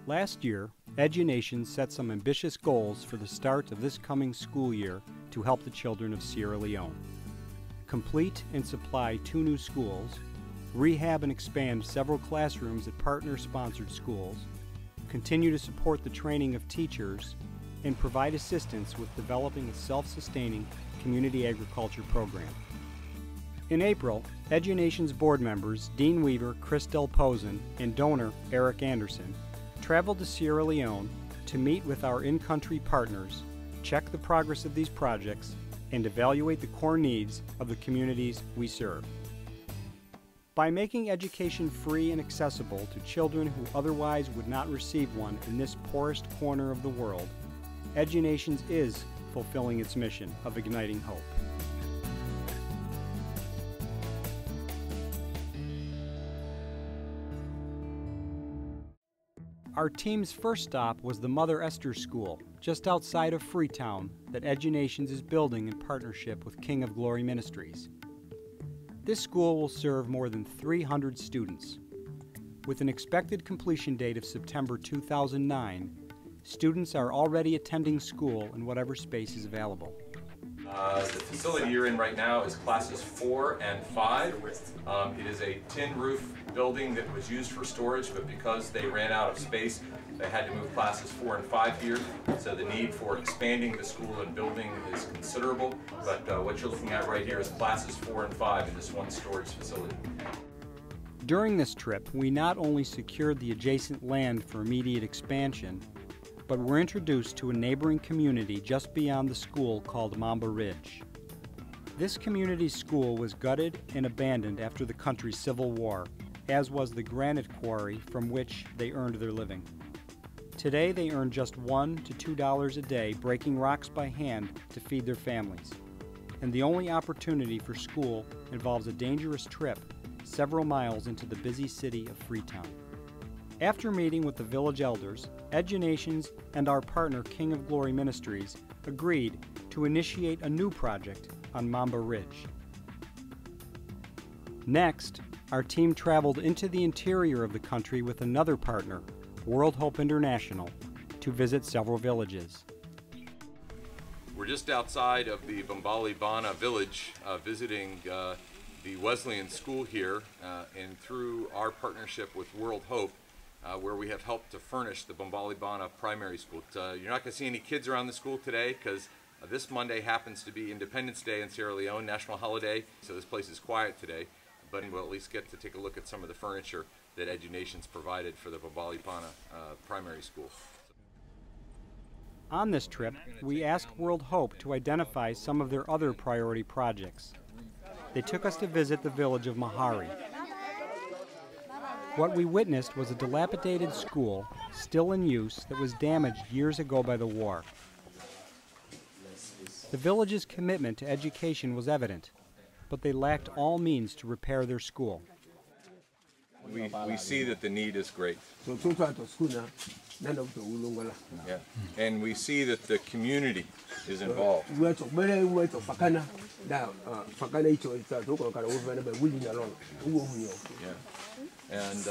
Last year, Edunations set some ambitious goals for the start of this coming school year to help the children of Sierra Leone. Complete and supply 2 new schools, rehab and expand several classrooms at partner-sponsored schools, continue to support the training of teachers, and provide assistance with developing a self-sustaining community agriculture program. In April, Edunations board members Dean Weaver, Chris Del Posen, and donor Eric Anderson traveled to Sierra Leone to meet with our in-country partners, check the progress of these projects, and evaluate the core needs of the communities we serve. By making education free and accessible to children who otherwise would not receive one in this poorest corner of the world, Edunations is fulfilling its mission of igniting hope. Our team's first stop was the Mother Esther School, just outside of Freetown, that Edunations is building in partnership with King of Glory Ministries. This school will serve more than 300 students. With an expected completion date of September 2009, students are already attending school in whatever space is available. The facility you're in right now is classes 4 and 5. It is a tin roof building that was used for storage, but because they ran out of space, they had to move classes 4 and 5 here. So the need for expanding the school and building is considerable, but what you're looking at right here is classes 4 and 5 in this one storage facility. During this trip, we not only secured the adjacent land for immediate expansion, but were introduced to a neighboring community just beyond the school called Mamba Ridge. This community's school was gutted and abandoned after the country's Civil War, as was the granite quarry from which they earned their living. Today they earn just $1 to $2 a day breaking rocks by hand to feed their families. And the only opportunity for school involves a dangerous trip several miles into the busy city of Freetown. After meeting with the village elders, Edunations and our partner King of Glory Ministries agreed to initiate a new project on Mamba Ridge. Next, our team traveled into the interior of the country with another partner, World Hope International, to visit several villages. We're just outside of the Bombali Bana village visiting the Wesleyan school here, and through our partnership with World Hope, where we have helped to furnish the Bombali Bana primary school. You're not going to see any kids around the school today because this Monday happens to be Independence Day in Sierra Leone, national holiday, so this place is quiet today, but we'll at least get to take a look at some of the furniture that Edunations provided for the Bombali Bana primary school. On this trip, we asked World Hope to identify some of their other priority projects. They took us to visit the village of Mahari. What we witnessed was a dilapidated school, still in use, that was damaged years ago by the war. The village's commitment to education was evident, but they lacked all means to repair their school. We see that the need is great. Yeah. And we see that the community is involved. Yeah. And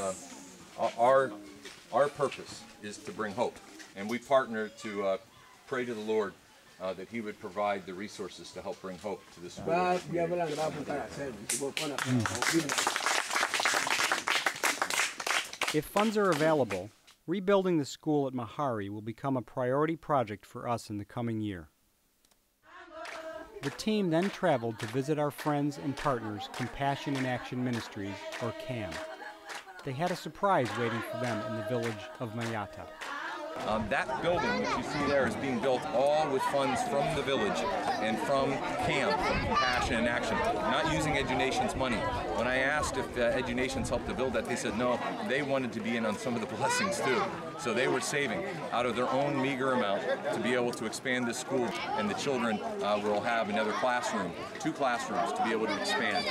our purpose is to bring hope, and we partner to pray to the Lord that He would provide the resources to help bring hope to this world. If funds are available, rebuilding the school at Mahari will become a priority project for us in the coming year. The team then traveled to visit our friends and partners Compassion in Action Ministries, or CAM. They had a surprise waiting for them in the village of Mayata. That building, which you see there, is being built all with funds from the village and from CAM, from Compassion in Action, not using Edunations money. When I asked if Edunations helped to build that, they said no, they wanted to be in on some of the blessings too. So they were saving out of their own meager amount to be able to expand this school, and the children will have another classroom, 2 classrooms to be able to expand.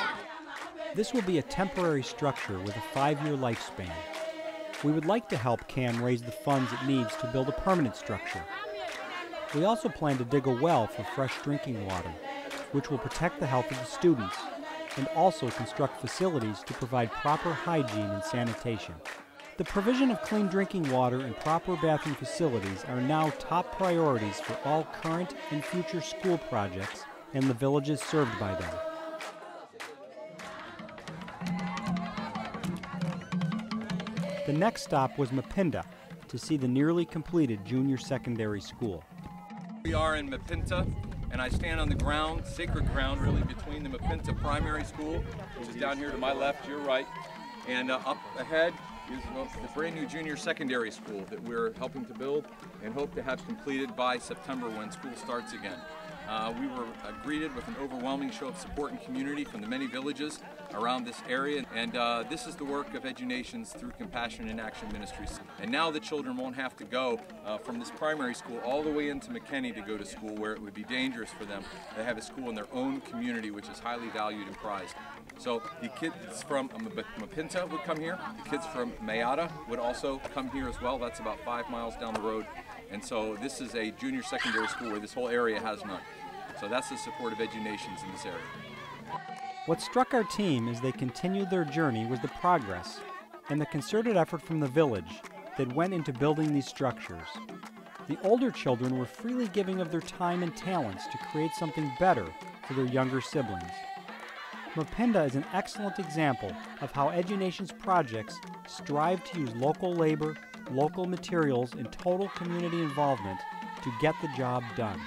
This will be a temporary structure with a 5-year lifespan. We would like to help CAM raise the funds it needs to build a permanent structure. We also plan to dig a well for fresh drinking water, which will protect the health of the students, and also construct facilities to provide proper hygiene and sanitation. The provision of clean drinking water and proper bathroom facilities are now top priorities for all current and future school projects and the villages served by them. The next stop was Mapinda to see the nearly completed junior secondary school. We are in Mapinta, and I stand on the ground, sacred ground really, between the Mapinta Primary School, which is down here to my left, your right, and up ahead is the brand new junior secondary school that we're helping to build and hope to have completed by September when school starts again. We were greeted with an overwhelming show of support and community from the many villages around this area, and this is the work of Edunations through Compassion in Action Ministries. And now the children won't have to go from this primary school all the way into McKinney to go to school, where it would be dangerous for them to have a school in their own community, which is highly valued and prized. So the kids from Mapinta would come here, the kids from Mayata would also come here as well. That's about 5 miles down the road. And so this is a junior secondary school where this whole area has none. So that's the support of Edunations in this area. What struck our team as they continued their journey was the progress and the concerted effort from the village that went into building these structures. The older children were freely giving of their time and talents to create something better for their younger siblings. Mapinda is an excellent example of how Edunations projects strive to use local labor, local materials, and total community involvement to get the job done.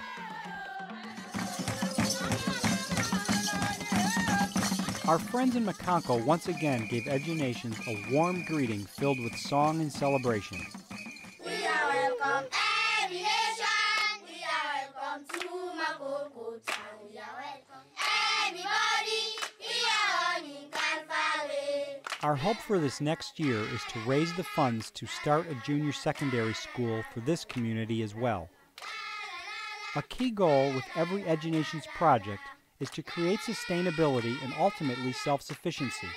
Our friends in Maconco once again gave Edunations a warm greeting filled with song and celebration. We are welcome, Edunations. We are welcome to Maconco town. We are welcome, everybody. We are on in Calvary. Our hope for this next year is to raise the funds to start a junior secondary school for this community as well. A key goal with every Edunations project is to create sustainability and ultimately self-sufficiency.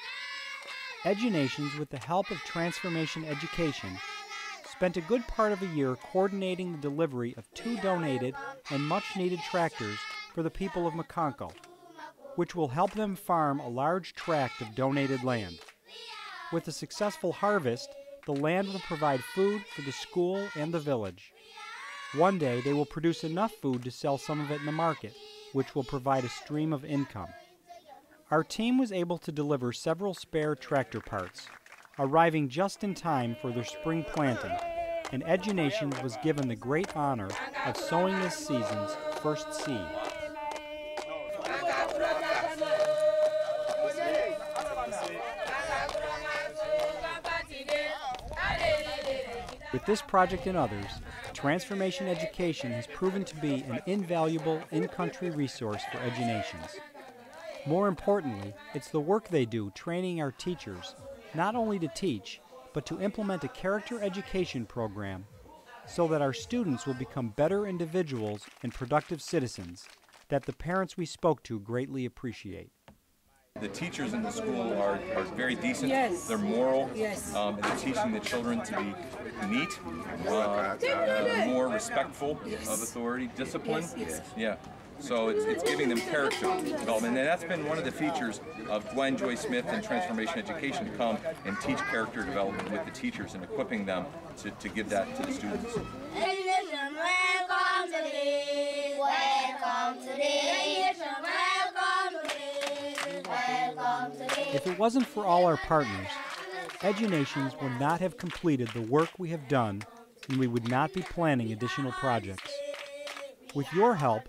Edunations, with the help of Transformation Education, spent a good part of a year coordinating the delivery of 2 donated and much-needed tractors for the people of Maconco, which will help them farm a large tract of donated land. With a successful harvest, the land will provide food for the school and the village. One day, they will produce enough food to sell some of it in the market, which will provide a stream of income. Our team was able to deliver several spare tractor parts, arriving just in time for their spring planting, and Edunations was given the great honor of sowing this season's first seed. With this project and others, Transformation Education has proven to be an invaluable in-country resource for Edunations. More importantly, it's the work they do training our teachers, not only to teach, but to implement a character education program so that our students will become better individuals and productive citizens that the parents we spoke to greatly appreciate. The teachers in the school are very decent. Yes. They're moral. Yes. They're teaching the children to be neat, more respectful of authority, discipline. Yes. Yeah. So it's giving them character development, and that's been one of the features of Gwen Joy Smith and Transformation Education, to come and teach character development with the teachers and equipping them to give that to the students. Education, welcome today. Welcome today. Education, welcome today. Welcome today. If it wasn't for all our partners, Edunations would not have completed the work we have done, and we would not be planning additional projects. With your help,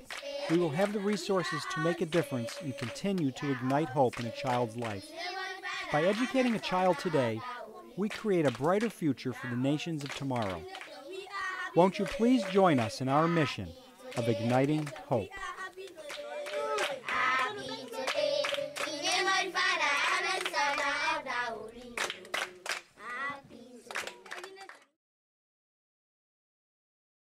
we will have the resources to make a difference and continue to ignite hope in a child's life. By educating a child today, we create a brighter future for the nations of tomorrow. Won't you please join us in our mission of igniting hope?